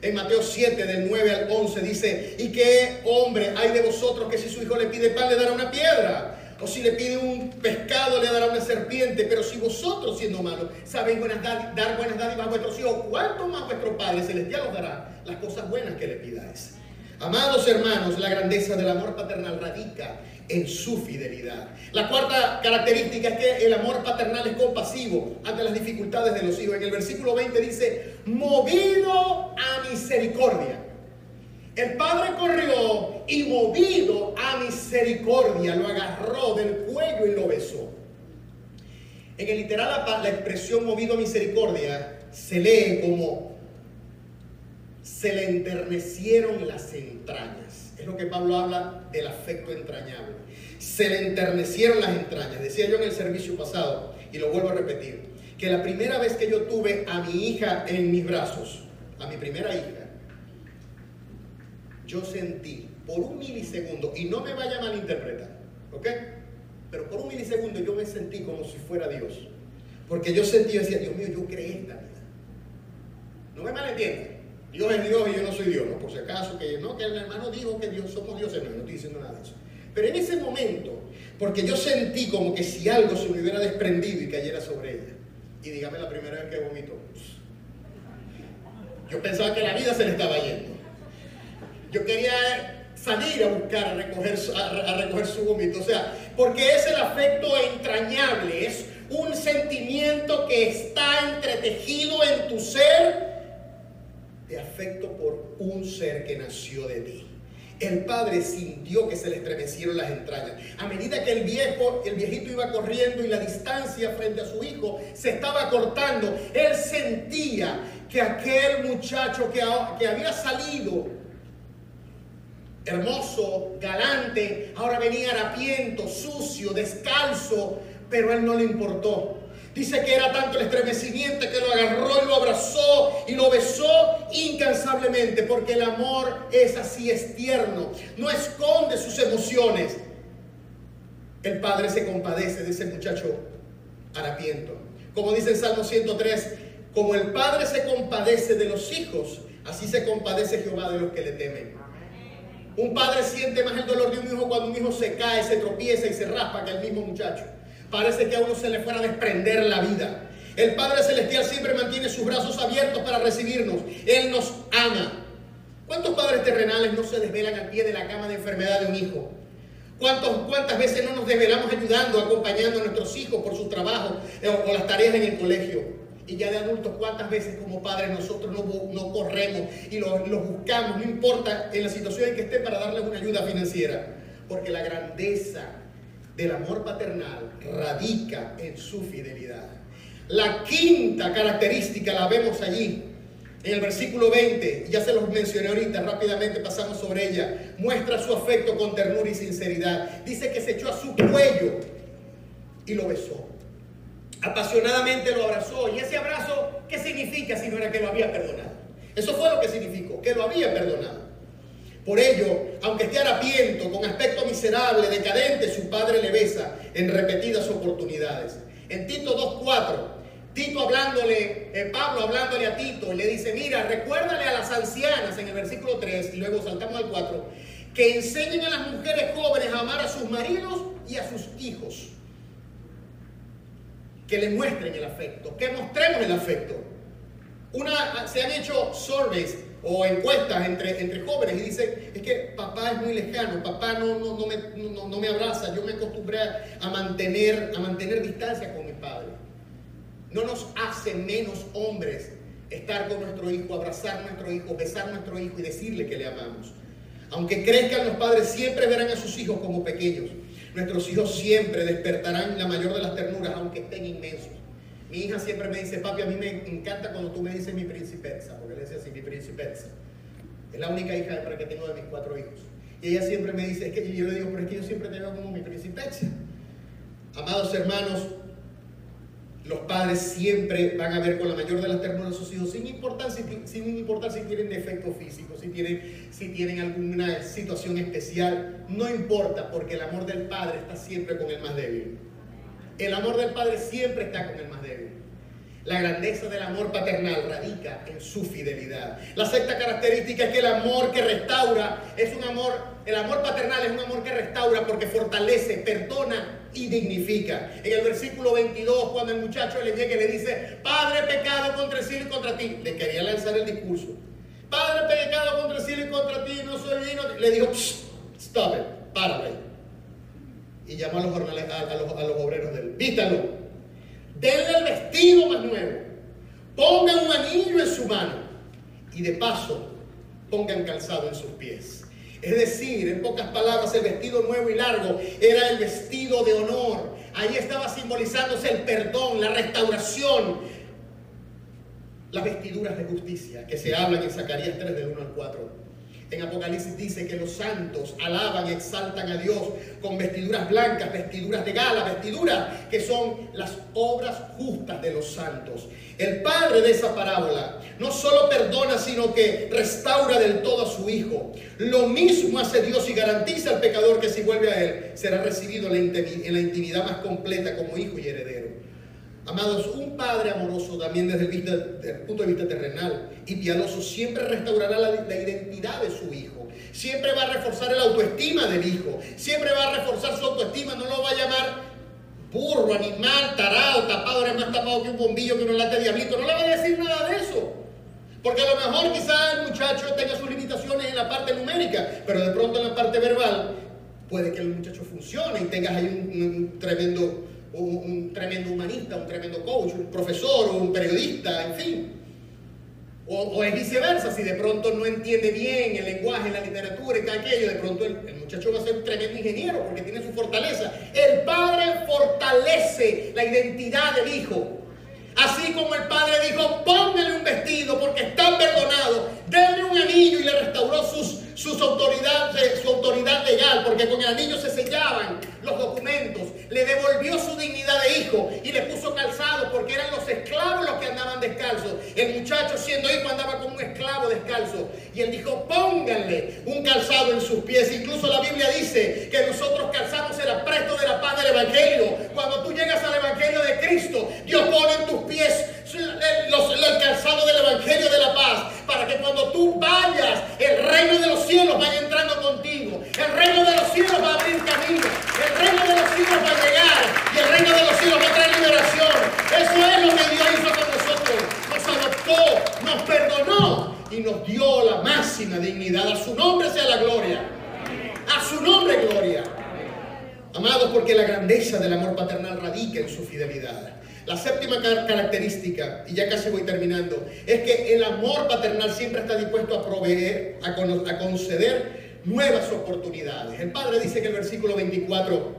En Mateo 7, del 9 al 11 dice: ¿y qué hombre hay de vosotros que si su hijo le pide pan le dará una piedra? O si le pide un pescado le dará una serpiente? Pero si vosotros, siendo malos, sabéis dar buenas dádivas a vuestros hijos, ¿cuánto más vuestro Padre Celestial os dará las cosas buenas que le pidáis? Amados hermanos, la grandeza del amor paternal radica en su fidelidad. La cuarta característica es que el amor paternal es compasivo ante las dificultades de los hijos. En el versículo 20 dice: movido a misericordia. El padre corrió y movido a misericordia, lo agarró del cuello y lo besó. En el literal la expresión movido a misericordia se lee como se le enternecieron las entrañas. Es lo que Pablo habla del afecto entrañable. Se le enternecieron las entrañas. Decía yo en el servicio pasado, y lo vuelvo a repetir, que la primera vez que yo tuve a mi hija en mis brazos, a mi primera hija, yo sentí por un milisegundo, y no me vaya a malinterpretar, ¿ok? Pero por un milisegundo yo me sentí como si fuera Dios. Porque yo sentí, yo decía, Dios mío, yo creé esta vida. No me malentiendan. Dios es Dios y yo no soy Dios, ¿no? Por si acaso, que no, que el hermano dijo que Dios somos dioses, no estoy diciendo nada de eso. Pero en ese momento, porque yo sentí como que si algo se me hubiera desprendido y cayera sobre ella. Y dígame la primera vez que vomitó. Yo pensaba que la vida se le estaba yendo. Yo quería salir a buscar, a recoger su vómito. O sea, porque es el afecto entrañable, es un sentimiento que está entretejido en tu ser de afecto por un ser que nació de ti. El padre sintió que se le estremecieron las entrañas. A medida que el viejito iba corriendo y la distancia frente a su hijo se estaba cortando, él sentía que aquel muchacho que había salido hermoso, galante, ahora venía harapiento, sucio, descalzo, pero a él no le importó. Dice que era tanto el estremecimiento que lo agarró y lo abrazó y lo besó incansablemente, porque el amor es así, es tierno, no esconde sus emociones. El padre se compadece de ese muchacho harapiento. Como dice el Salmo 103, como el padre se compadece de los hijos, así se compadece Jehová de los que le temen. Un padre siente más el dolor de un hijo cuando un hijo se cae, se tropieza y se raspa que el mismo muchacho. Parece que a uno se le fuera a desprender la vida. El Padre Celestial siempre mantiene sus brazos abiertos para recibirnos. Él nos ama. ¿Cuántos padres terrenales no se desvelan al pie de la cama de enfermedad de un hijo? ¿Cuántas veces no nos desvelamos ayudando, acompañando a nuestros hijos por su trabajo o las tareas en el colegio? Y ya de adultos, ¿cuántas veces como padres nosotros no corremos y los buscamos, no importa en la situación en que estén, para darles una ayuda financiera? Porque la grandeza del amor paternal radica en su fidelidad. La quinta característica la vemos allí en el versículo 20, ya se los mencioné ahorita, rápidamente pasamos sobre ella. Muestra su afecto con ternura y sinceridad. Dice que se echó a su cuello y lo besó. Apasionadamente lo abrazó. Y ese abrazo, ¿qué significa si no era que lo había perdonado? Eso fue lo que significó, que lo había perdonado. Por ello, aunque esté harapiento, con aspecto miserable, decadente, su padre le besa en repetidas oportunidades. En Tito 2:4, Pablo hablándole a Tito, le dice, mira, recuérdale a las ancianas en el versículo 3, y luego saltamos al 4, que enseñen a las mujeres jóvenes a amar a sus maridos y a sus hijos. Que le muestren el afecto, que mostremos el afecto. Se han hecho surveys o encuestas entre jóvenes y dicen, es que papá es muy lejano, papá no me abraza, yo me acostumbré a mantener distancia con mi padre. No nos hace menos hombres estar con nuestro hijo, abrazar a nuestro hijo, besar a nuestro hijo y decirle que le amamos. Aunque crezcan, los padres siempre verán a sus hijos como pequeños. Nuestros hijos siempre despertarán la mayor de las ternuras, aunque estén inmensos. Mi hija siempre me dice, papi, a mí me encanta cuando tú me dices mi principessa, porque le decía así, mi principessa. Es la única hija hembra que tengo de mis 4 hijos. Y ella siempre me dice, y yo le digo, pero es que yo siempre te veo como mi principessa. Amados hermanos, los padres siempre van a ver con la mayor de las ternuras a sus hijos, sin importar si tienen defecto físico, si tienen alguna situación especial. No importa, porque el amor del padre está siempre con el más débil. El amor del padre siempre está con el más débil. La grandeza del amor paternal radica en su fidelidad. La sexta característica es que el amor que restaura el amor paternal es un amor que restaura porque fortalece, perdona y dignifica. En el versículo 22, cuando el muchacho le llega y le dice, Padre, he pecado contra el cielo y contra ti, le quería lanzar el discurso. Padre, he pecado contra el cielo y contra ti, no soy digno. Le dijo, stop it, párale. Y llamó a los obreros de él. Vístalo, denle el vestido más nuevo, pongan un anillo en su mano y de paso pongan calzado en sus pies. Es decir, en pocas palabras, el vestido nuevo y largo era el vestido de honor. Ahí estaba simbolizándose el perdón, la restauración, las vestiduras de justicia que se hablan en Zacarías 3 del 1 al 4. En Apocalipsis dice que los santos alaban y exaltan a Dios con vestiduras blancas, vestiduras de gala, vestiduras que son las obras justas de los santos. El padre de esa parábola no solo perdona, sino que restaura del todo a su hijo. Lo mismo hace Dios y garantiza al pecador que si vuelve a él, será recibido en la intimidad más completa como hijo y heredero. Amados, un padre amoroso también desde el punto de vista terrenal y piadoso siempre restaurará la identidad de su hijo. Siempre va a reforzar el autoestima del hijo. Siempre va a reforzar su autoestima. No lo va a llamar burro, animal, tarado, tapado. Eres más tapado que un bombillo, que un late diablito. No le va a decir nada de eso. Porque a lo mejor quizás el muchacho tenga sus limitaciones en la parte numérica, pero de pronto en la parte verbal puede que el muchacho funcione y tengas ahí un tremendo humanista, un tremendo coach, un profesor, un periodista, en fin. O es viceversa, si de pronto no entiende bien el lenguaje, la literatura y todo aquello, de pronto el muchacho va a ser un tremendo ingeniero porque tiene su fortaleza. El padre fortalece la identidad del hijo. Así como el padre dijo, póngale un vestido porque está perdonado, denle un anillo y le restauró su autoridad legal, porque con el anillo se sellaban los documentos, le devolvió su dignidad de hijo y le puso calzado porque eran los esclavos los que andaban descalzos. El muchacho siendo hijo andaba como un esclavo descalzo y él dijo, pónganle un calzado en sus pies. Incluso la Biblia dice que nosotros calzamos el apresto de la paz del Evangelio. Cuando tú llegas al Evangelio de Cristo, Dios pone en tus pies el calzado del Evangelio de la paz, para que cuando tú vayas, el reino de los cielos vaya entrando contigo. El reino de los cielos va a abrir camino. El reino de los cielos va a llegar. Y el reino de los cielos va a traer liberación. Eso es lo que Dios hizo con nosotros. Nos adoptó, nos perdonó y nos dio la máxima dignidad. A su nombre sea la gloria. A su nombre gloria. Amados, porque la grandeza del amor paternal radica en su fidelidad. La séptima característica, y ya casi voy terminando, es que el amor paternal siempre está dispuesto a proveer, a conceder nuevas oportunidades. El Padre dice en el versículo 24,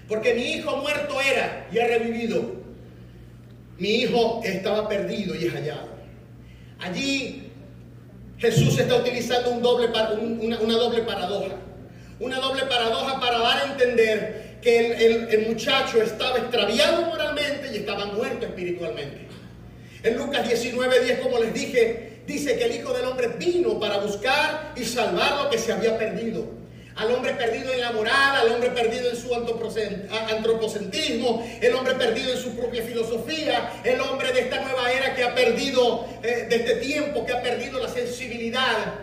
porque mi hijo muerto era y ha revivido. Mi hijo estaba perdido y es hallado. Allí Jesús está utilizando una doble paradoja. Una doble paradoja para dar a entender que el muchacho estaba extraviado moralmente y estaba muerto espiritualmente. En Lucas 19:10, como les dije, dice que el Hijo del Hombre vino para buscar y salvar lo que se había perdido. Al hombre perdido en la moral, al hombre perdido en su antropocentrismo, el hombre perdido en su propia filosofía, el hombre de esta nueva era que ha perdido, de este tiempo, que ha perdido la sensibilidad.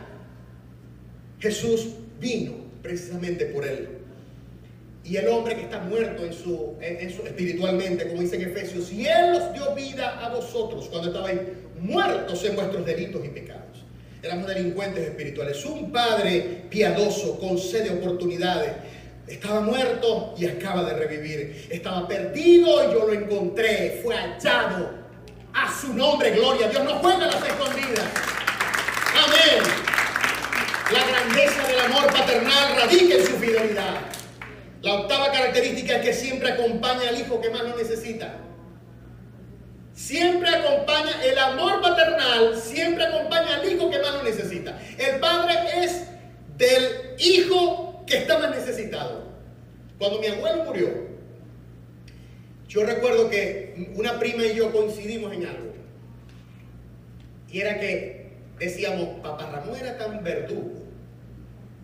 Jesús vino precisamente por él. Y el hombre que está muerto espiritualmente, como dice en Efesios, y Él os dio vida a vosotros cuando estabais muertos en vuestros delitos y pecados. Éramos delincuentes espirituales. Un padre piadoso concede oportunidades. Estaba muerto y acaba de revivir. Estaba perdido y yo lo encontré. Fue hallado. A su nombre, gloria. Dios no juega a las escondidas. Amén. La grandeza del amor paternal radica en su fidelidad. La octava característica es que siempre acompaña al hijo que más lo necesita. Siempre acompaña el amor paternal, siempre acompaña al hijo que más lo necesita. El padre es del hijo que está más necesitado. Cuando mi abuelo murió, yo recuerdo que una prima y yo coincidimos en algo. Y era que decíamos, papá Ramón era tan verdugo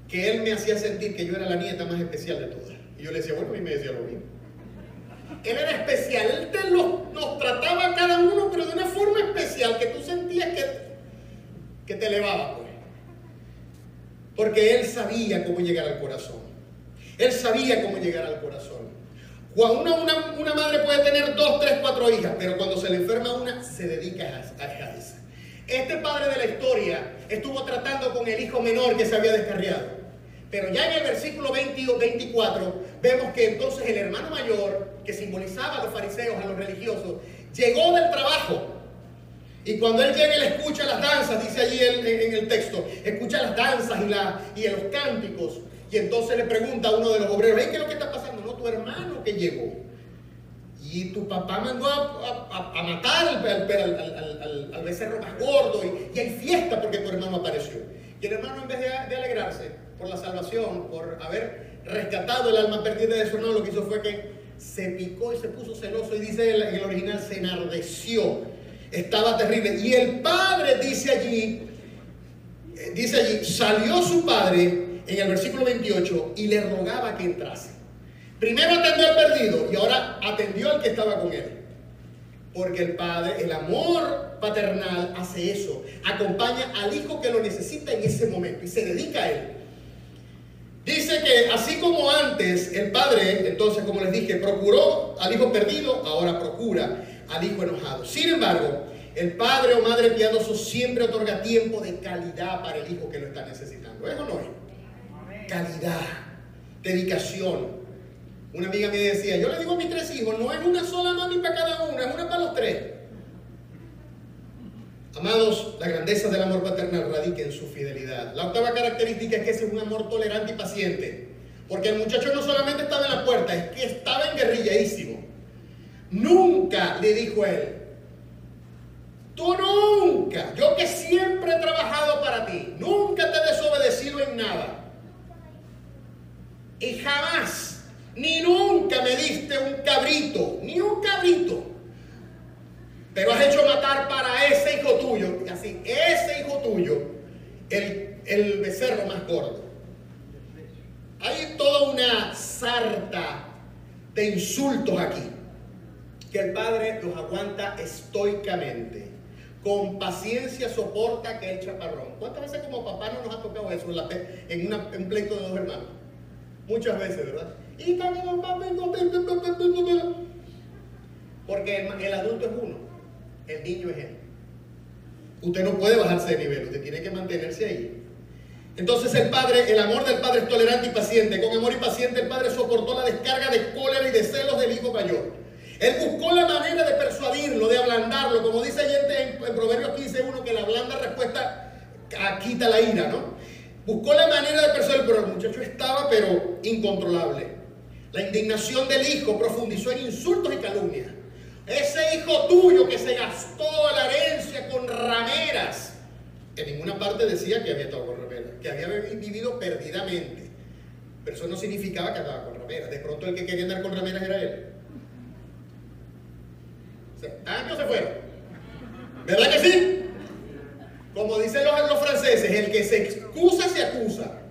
que él me hacía sentir que yo era la nieta más especial de todas. Y yo le decía, bueno, a mí me decía lo mismo. Él era especial, él nos trataba a cada uno, pero de una forma especial, que tú sentías que te elevaba, pues. Porque él sabía cómo llegar al corazón. Él sabía cómo llegar al corazón. Una madre puede tener 2, 3, 4 hijas, pero cuando se le enferma una, se dedica a esa. Este padre de la historia estuvo tratando con el hijo menor que se había descarriado. Pero ya en el versículo 24 vemos que entonces el hermano mayor, que simbolizaba a los fariseos, a los religiosos, llegó del trabajo Y cuando él llega, él escucha las danzas, dice allí en el texto, escucha las danzas y los cánticos. Y entonces le pregunta a uno de los obreros, ¿qué es lo que está pasando? No, tu hermano que llegó. Y tu papá mandó a matar al becerro más gordo. Y hay fiesta porque tu hermano apareció. Y el hermano, en vez de alegrarse por la salvación, por haber rescatado el alma perdida de su hermano, lo que hizo fue que se picó y se puso celoso. Y dice en el original, se enardeció. Estaba terrible. Y el padre dice allí, salió su padre en el versículo 28 y le rogaba que entrase. Primero atendió al perdido y ahora atendió al que estaba con él. Porque el padre, el amor paternal hace eso. Acompaña al hijo que lo necesita en ese momento y se dedica a él. Dice que así como antes el padre, entonces como les dije, procuró al hijo perdido, ahora procura al hijo enojado. Sin embargo, el padre o madre piadoso siempre otorga tiempo de calidad para el hijo que lo está necesitando. ¿Es o no es? Calidad, dedicación. Una amiga me decía, yo le digo a mis 3 hijos, no es una sola mami para cada uno, es una para los 3. Amados, la grandeza del amor paternal radica en su fidelidad. La octava característica es que ese es un amor tolerante y paciente. Porque el muchacho no solamente estaba en la puerta, es que estaba enguerrilladísimo. Nunca le dijo a él, tú nunca, yo que siempre he trabajado para ti, nunca te he desobedecido en nada. Y jamás, ni nunca me diste un cabrito, ni un cabrito. Pero has hecho matar para ese hijo tuyo, así, ese hijo tuyo, el becerro más gordo. Hay toda una sarta de insultos aquí, que el padre los aguanta estoicamente. Con paciencia soporta aquel chaparrón. ¿Cuántas veces como papá no nos ha tocado eso en un pleito de 2 hermanos? Muchas veces, ¿verdad? Porque el adulto es uno, el niño es él. Usted no puede bajarse de nivel, usted tiene que mantenerse ahí. Entonces el amor del padre es tolerante y paciente. Con amor y paciente el padre soportó la descarga de cólera y de celos del hijo mayor. Él buscó la manera de persuadirlo, de ablandarlo, como dice allí en Proverbios 15:1, que la blanda respuesta quita la ira, ¿no? Buscó la manera de persuadirlo, pero el muchacho estaba incontrolable. La indignación del hijo profundizó en insultos y calumnias. Ese hijo tuyo que se gastó la herencia con rameras. En ninguna parte decía que había estado con rameras, que había vivido perdidamente. Pero eso no significaba que andaba con rameras. De pronto el que quería andar con rameras era él. Años se fueron. ¿Verdad que sí? Como dicen los franceses, el que se excusa se acusa.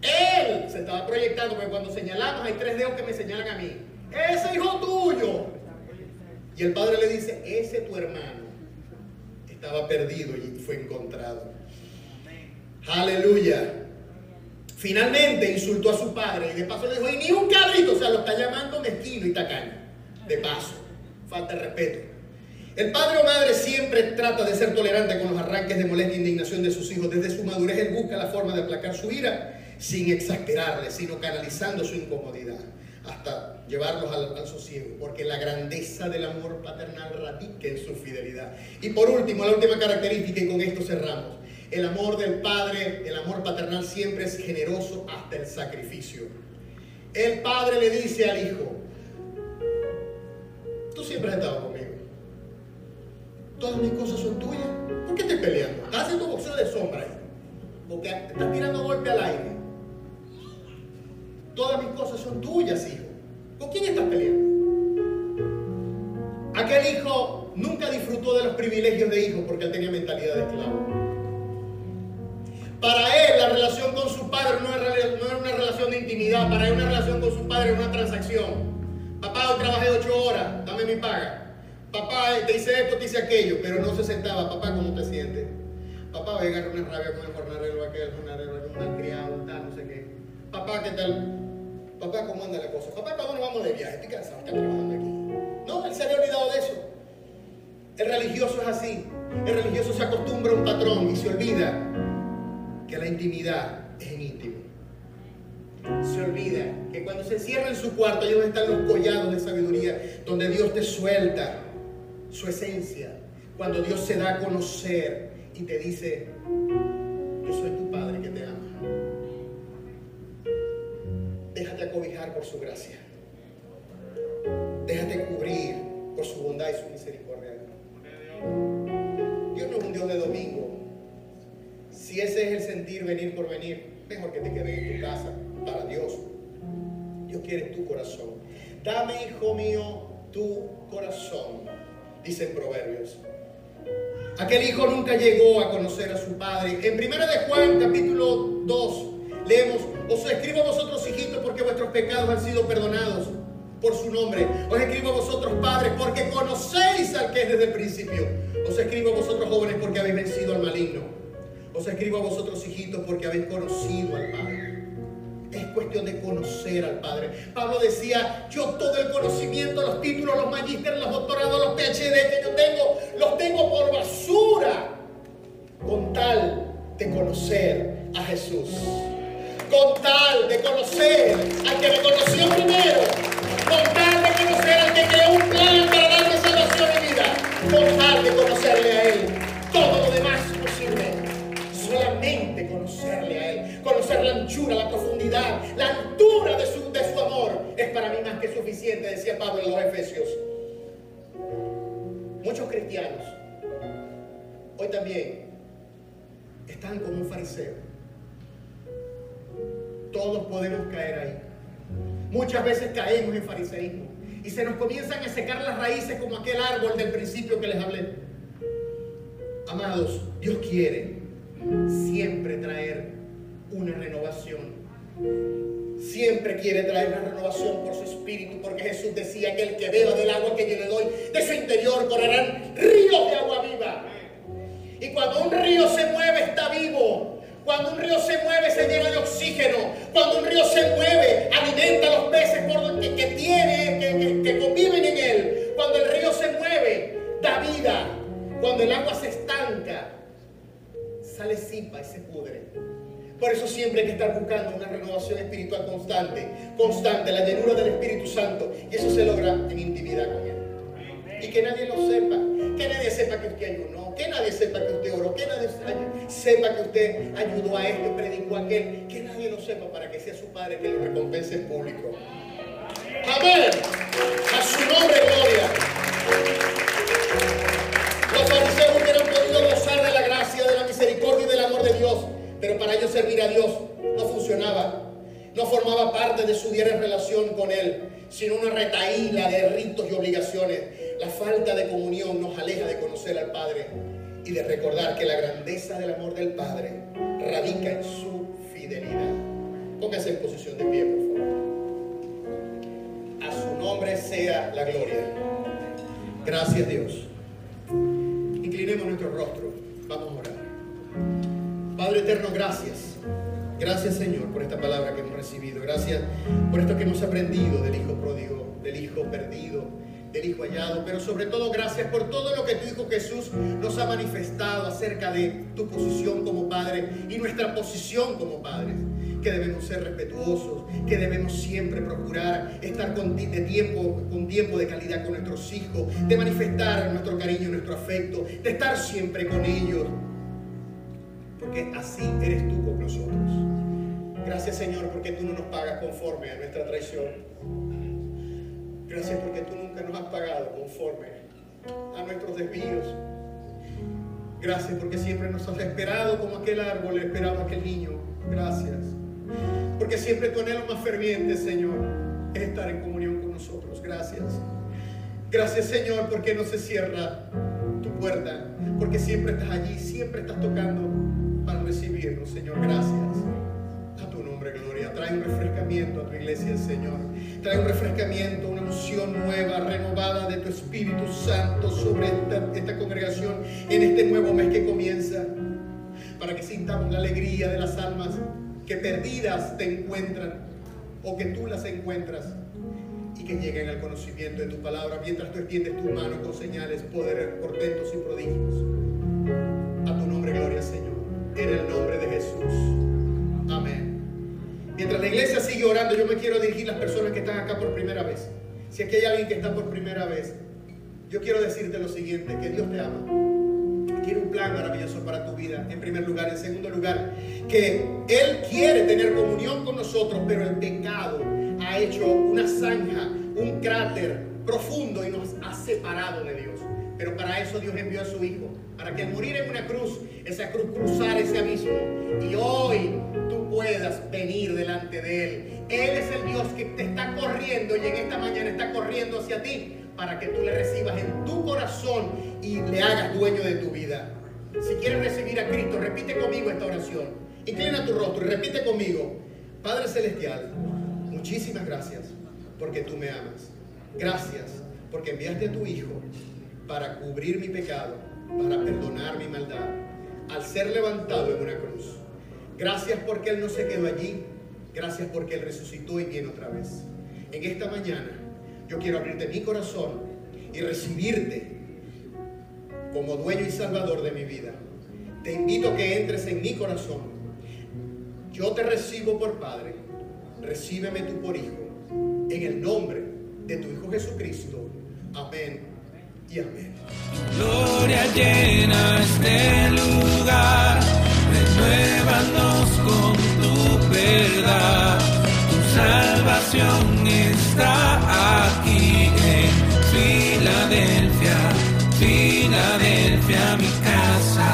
Él se estaba proyectando, porque cuando señalamos hay 3 dedos que me señalan a mí. Ese hijo tuyo. Y el padre le dice, ese tu hermano estaba perdido y fue encontrado. Aleluya. Finalmente insultó a su padre y de paso le dijo, y ni un cabrito, o sea, lo está llamando mezquino y tacaño. De paso. Falta de respeto. El padre o madre siempre trata de ser tolerante con los arranques de molestia e indignación de sus hijos. Desde su madurez él busca la forma de aplacar su ira sin exasperarle, sino canalizando su incomodidad hasta llevarlos al sosiego, porque la grandeza del amor paternal radica en su fidelidad. Y por último, la última característica, y con esto cerramos, el amor del padre, el amor paternal siempre es generoso hasta el sacrificio. El padre le dice al hijo, tú siempre has estado conmigo. Todas mis cosas son tuyas. ¿Por qué estás peleando? Estás haciendo boxeo de sombra ahí. Porque estás tirando golpe al aire. Todas mis cosas son tuyas, hijo. ¿Con quién estás peleando? Aquel hijo nunca disfrutó de los privilegios de hijo porque él tenía mentalidad de esclavo. Para él la relación con su padre no era una relación de intimidad. Para él una relación con su padre era una transacción. Papá, hoy trabajé 8 horas, dame mi paga. Papá, te hice esto, te hice aquello, pero no se sentaba. Papá, ¿cómo te sientes? Papá, va a llegar una rabia con el jornalero, aquel jornalero, un malcriado, tal, no sé qué. Papá, ¿qué tal? Papá, ¿cómo anda la cosa? Papá, ¿cuándo nos vamos de viaje? Estoy cansado, estoy trabajando aquí. No, él se había olvidado de eso. El religioso es así. El religioso se acostumbra a un patrón y se olvida que la intimidad es en íntimo. Se olvida que cuando se encierra en su cuarto, ahí donde están los collados de sabiduría, donde Dios te suelta su esencia, Cuando Dios se da a conocer y te dice: yo soy tu Padre que te ama. Déjate acobijar por su gracia. Déjate cubrir por su bondad y su misericordia. Dios no es un Dios de domingo. Si ese es el sentir, venir por venir, mejor que te quedes en tu casa para Dios. Dios quiere tu corazón. Dame, hijo mío, tu corazón, dice en Proverbios. Aquel hijo nunca llegó a conocer a su padre. En 1 de Juan, capítulo 2, leemos: os escribo a vosotros, hijitos, porque vuestros pecados han sido perdonados por su nombre. Os escribo a vosotros, padres, porque conocéis al que es desde el principio. Os escribo a vosotros, jóvenes, porque habéis vencido al maligno. Os escribo a vosotros, hijitos, porque habéis conocido al Padre. Es cuestión de conocer al Padre. Pablo decía: yo todo el conocimiento, los títulos, los magísteres, los doctorados, los PhD que yo tengo, los tengo por basura, con tal de conocer a Jesús, con tal de conocer al que me conoció primero, con tal de conocer al que creó un plan para darme salvación y vida, con tal de conocerle a Él. Todo lo demás no sirve. Solamente conocerle a Él, conocer la anchura, la profundidad, la altura de su amor, es para mí más que suficiente, decía Pablo en los Efesios. Muchos cristianos hoy también están como un fariseo. Todos podemos caer ahí. Muchas veces caemos en fariseísmo y se nos comienzan a secar las raíces como aquel árbol del principio que les hablé. Amados, Dios quiere siempre traer una renovación. Siempre quiere traer una renovación por su espíritu, porque Jesús decía que el que beba del agua que yo le doy, de su interior correrán ríos de agua viva. Y cuando un río se mueve, está vivo. Cuando un río se mueve, se llena de oxígeno. Cuando un río se mueve, alimenta a los peces que conviven en él. Cuando el río se mueve, da vida. Cuando el agua se estanca, sale sipa y se pudre. Por eso siempre hay que estar buscando una renovación espiritual constante, la llenura del Espíritu Santo. Y eso se logra en intimidad con Él. Y que nadie lo sepa. Que nadie sepa que usted ayunó. Que nadie sepa que usted oró. Que nadie sepa que usted ayudó a este, predicó a aquel. Que nadie lo sepa, para que sea su Padre que lo recompense en público. Amén. A su nombre, gloria. Los fariseos hubieran podido gozar de la gracia, de la misericordia y del amor de Dios, pero para ellos servir a Dios no funcionaba. No formaba parte de su diaria relación con Él, sino una retahíla de ritos y obligaciones. La falta de comunión nos aleja de conocer al Padre y de recordar que la grandeza del amor del Padre radica en su fidelidad. Póngase en posición de pie, por favor. A su nombre sea la gloria. Gracias, Dios. Inclinemos nuestro rostro. Vamos a orar. Padre eterno, gracias. Gracias, Señor, por esta palabra que hemos recibido. Gracias por esto que hemos aprendido del Hijo pródigo, del Hijo perdido, del Hijo hallado. Pero sobre todo, gracias por todo lo que tu Hijo Jesús nos ha manifestado acerca de tu posición como Padre y nuestra posición como padres. Que debemos ser respetuosos, que debemos siempre procurar estar con tiempo de calidad con nuestros hijos, de manifestar nuestro cariño, nuestro afecto, de estar siempre con ellos. Porque así eres tú con nosotros. Gracias, Señor, porque tú no nos pagas conforme a nuestra traición. Gracias porque tú nunca nos has pagado conforme a nuestros desvíos. Gracias porque siempre nos has esperado como aquel árbol esperaba aquel niño. Gracias porque siempre tu anhelo más ferviente, Señor, es estar en comunión con nosotros. Gracias. Gracias, Señor, porque no se cierra tu puerta, porque siempre estás allí, siempre estás tocando para recibirnos, Señor. Gracias. A tu nombre, gloria. Trae un refrescamiento a tu iglesia, Señor. Trae un refrescamiento, una unción nueva, renovada de tu Espíritu Santo sobre esta congregación en este nuevo mes que comienza, para que sintamos la alegría de las almas que perdidas te encuentran o que tú las encuentras y que lleguen al conocimiento de tu palabra mientras tú extiendes tu mano con señales, poderes, portentos y prodigios. A tu nombre, gloria, Señor. En el nombre de Jesús. Amén. Mientras la iglesia sigue orando, yo me quiero dirigir a las personas que están acá por primera vez. Si aquí hay alguien que está por primera vez, yo quiero decirte lo siguiente: que Dios te ama. quiere un plan maravilloso para tu vida, en primer lugar. En segundo lugar, que Él quiere tener comunión con nosotros, pero el pecado ha hecho una zanja, un cráter profundo y nos ha separado de Dios. Pero para eso Dios envió a su Hijo, para que al morir en una cruz, esa cruz cruzara ese abismo y hoy tú puedas venir delante de Él. Él es el Dios que te está corriendo y en esta mañana está corriendo hacia ti para que tú le recibas en tu corazón y le hagas dueño de tu vida. Si quieres recibir a Cristo, repite conmigo esta oración. Inclina tu rostro y repite conmigo: Padre Celestial, muchísimas gracias porque tú me amas. Gracias porque enviaste a tu Hijo para cubrir mi pecado, para perdonar mi maldad, al ser levantado en una cruz. Gracias porque Él no se quedó allí. Gracias porque Él resucitó y viene otra vez. En esta mañana yo quiero abrirte mi corazón y recibirte como dueño y salvador de mi vida. Te invito a que entres en mi corazón. Yo te recibo por Padre. Recíbeme tú por Hijo. En el nombre de tu Hijo Jesucristo. Amén y amén. Gloria llena este lugar, renuévanos con tu verdad. Tu salvación está aquí en Filadelfia, Filadelfia, mi casa.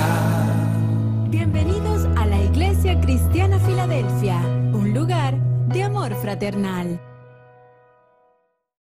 Bienvenidos a la Iglesia Cristiana Filadelfia, un lugar de amor fraternal.